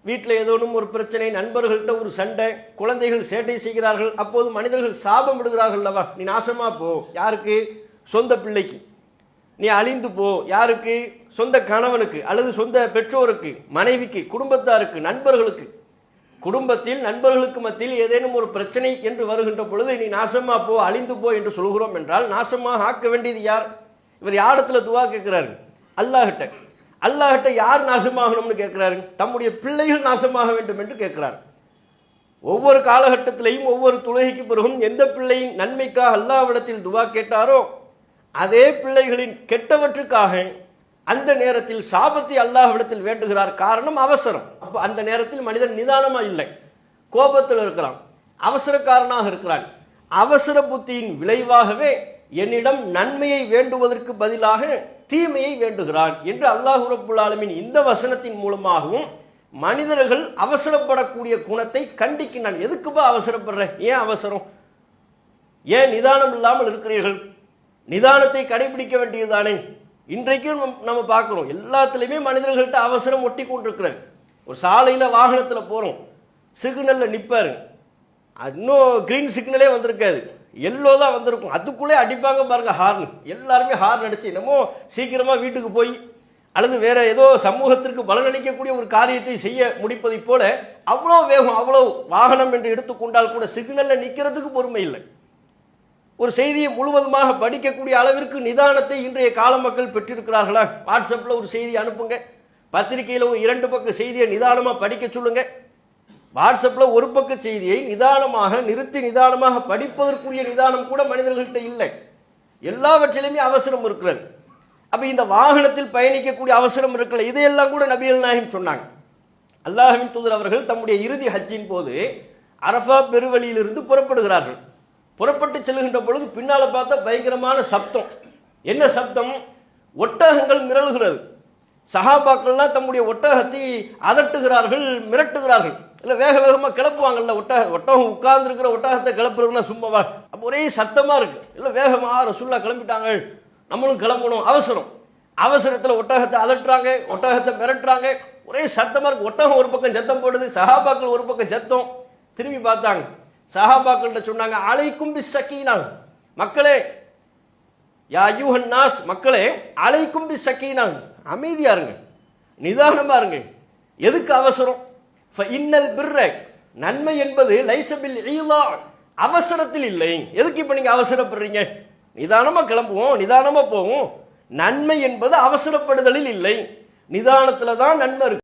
வீட்டில் ஏதோனும் ஒரு பிரச்சனை, நண்பர்கள்ட்ட ஒரு சண்டை, குழந்தைகள் சேட்டை செய்கிறார்கள், அப்போது மனிதர்கள் சாபம் விடுகிறார்கள் அல்லவா, நீ நாசமா போ. யாருக்கு? சொந்த பிள்ளைக்கு. நீ அழிந்து போ. யாருக்கு? சொந்த கணவனுக்கு அல்லது சொந்த பெற்றோருக்கு, மனைவிக்கு, குடும்பத்தாருக்கு, நண்பர்களுக்கு. குடும்பத்தில் நண்பர்களுக்கு மத்தியில் ஏதேனும் ஒரு பிரச்சனை என்று வருகின்ற பொழுது நீ நாசமா போ, அழிந்து போ என்று சொல்கிறோம் என்றால் நாசமாக ஆக்க வேண்டியது யார்? இவர் யாரிடத்துல துவா கேட்கிறாரு? அல்லாஹ்கிட்ட. அல்லாஹ்கிட்ட யார் நாசமாகணும்னு கேட்கிறாரு? தம்முடைய பிள்ளைகள் நாசமாக வேண்டும் என்று கேட்கிறார். ஒவ்வொரு காலகட்டத்திலையும் ஒவ்வொரு தொழுகைக்கு பிறகும் எந்த பிள்ளையின் நன்மைக்காக அல்லாஹ்விடத்தில் துவா கேட்டாரோ அதே பிள்ளைகளின் கெட்டவற்றுக்காக அந்த நேரத்தில் சாபத்தை அல்லாஹ்விடத்தில் வேண்டுகிறார். காரணம் அவசரம். அப்போ அந்த நேரத்தில் மனிதன் நிதானமா இல்லை, கோபத்தில் இருக்கிறான், அவசரக்காரனாக இருக்கிறான். அவசர புத்தியின் விளைவாகவே என்னிடம் நன்மையை வேண்டுவதற்கு பதிலாக தீமையை வேண்டுகிறான் என்று அல்லாஹ் ரப்புல் ஆலமீன் இந்த வசனத்தின் மூலமாகவும் மனிதர்கள் அவசரப்படக்கூடிய குணத்தை கண்டிக்கின்றான். எதுக்குப்பா அவசரப்படுற? ஏன் அவசரம்? ஏன் நிதானம் இல்லாமல் இருக்கிறீர்கள்? நிதானத்தை கடைபிடிக்க வேண்டியதுதானே. இன்றைக்கும் நம்ம பார்க்கிறோம், எல்லாத்துலேயுமே மனிதர்கள்ட்ட அவசரம் ஒட்டி கொண்டிருக்கிறார். ஒரு சாலையில் வாகனத்தில் போகிறோம், சிக்னலில் நிற்பாரு, இன்னும் கிரீன் சிக்னலே வந்திருக்காது, எல்லோ தான் வந்திருக்கும், அதுக்குள்ளே அடிப்பாங்க பாருங்க ஹார்ன். எல்லாருமே ஹார்ன் அடிச்சு என்னமோ சீக்கிரமாக வீட்டுக்கு போய் அல்லது வேற ஏதோ சமூகத்திற்கு பலனளிக்கக்கூடிய ஒரு காரியத்தை செய்ய முடிப்பதை போல அவ்வளோ வேகம், அவ்வளோ வாகனம் என்று எடுத்துக்கொண்டால் கூட சிக்னலில் நிற்கிறதுக்கு பொறுமை இல்லை. ஒரு செய்தியை முழுவதுமாக படிக்கக்கூடிய அளவிற்கு நிதானத்தை இன்றைய கால மக்கள் பெற்றிருக்கிறார்களா? வாட்ஸ்அப்பில் ஒரு செய்தி அனுப்புங்க, பத்திரிகையில் ஒரு 2 பக்க செய்தியை நிதானமாக படிக்க சொல்லுங்க. வாட்ஸ்அப்பில் ஒரு பக்க செய்தியை நிதானமாக நிறுத்தி நிதானமாக படிப்பதற்குரிய நிதானம் கூட மனிதர்கள்ட்ட இல்லை. எல்லாவற்றிலுமே அவசரம் இருக்கிறது. அப்போ இந்த வாகனத்தில் பயணிக்கக்கூடிய அவசரம் இருக்கல, இதையெல்லாம் கூட நபிகள் நாயகம் சொன்னாங்க. அல்லாஹ்வின் தூதர் அவர்கள் தம்முடைய இறுதி ஹஜ்ஜின் போது அரஃபா பெருவழியிலிருந்து புறப்படுகிறார்கள். புறப்பட்டு செல்கின்ற பொழுது பின்னால பார்த்தா பயங்கரமான சப்தம். என்ன சப்தம்? ஒட்டகங்கள் மிரளுகிறது. சஹாபாக்கள்லாம் தம்முடைய ஒட்டகத்தை அதட்டுகிறார்கள், மிரட்டுகிறார்கள். இல்லை வேக வேகமாக கிளப்புவாங்கல்ல, ஒட்டகம் உட்கார்ந்துருக்கிற ஒட்டகத்தை கிளப்புறதுனா சும்மாவா? அப்போ ஒரே சத்தமாக இருக்கு. இல்லை வேகமாக ரசூலுல்லாஹ் கிளம்பிட்டாங்க, நம்மளும் கிளம்பணும். அவசரம். அவசரத்தில் ஒட்டகத்தை அதட்டுறாங்க, ஒட்டகத்தை மிரட்டுறாங்க, ஒரே சத்தமாக இருக்கு. ஒட்டகம் ஒரு பக்கம் சத்தம் போடுது, சஹாபாக்கள் ஒரு பக்கம் சத்தம். திரும்பி பார்த்தாங்க, சஹாபாக்கள்கிட்ட சொன்னாங்க, அலைக்கும் பிஸ்ஸகீனா, மக்களே, யா அய்யுஹன் நாஸ், மக்களே, அலைக்கும் பிஸ்ஸகீனா, அமைதியா இருங்க, நிதானமா இருங்க. எதுக்கு அவசரம்? ஃபஇன்னல் பிர்ர, நன்மை என்பது லைஸ பில் ஈலா, அவசரத்தில் இல்லை. எதுக்கு இப்போ நீங்க அவசரப்படுறீங்க? நிதானமா கிளம்புவோம், நிதானமா போவோம். நன்மை என்பது அவசரப்படுதலில் இல்லை, நிதானத்துல தான் நன்மை இருக்கு.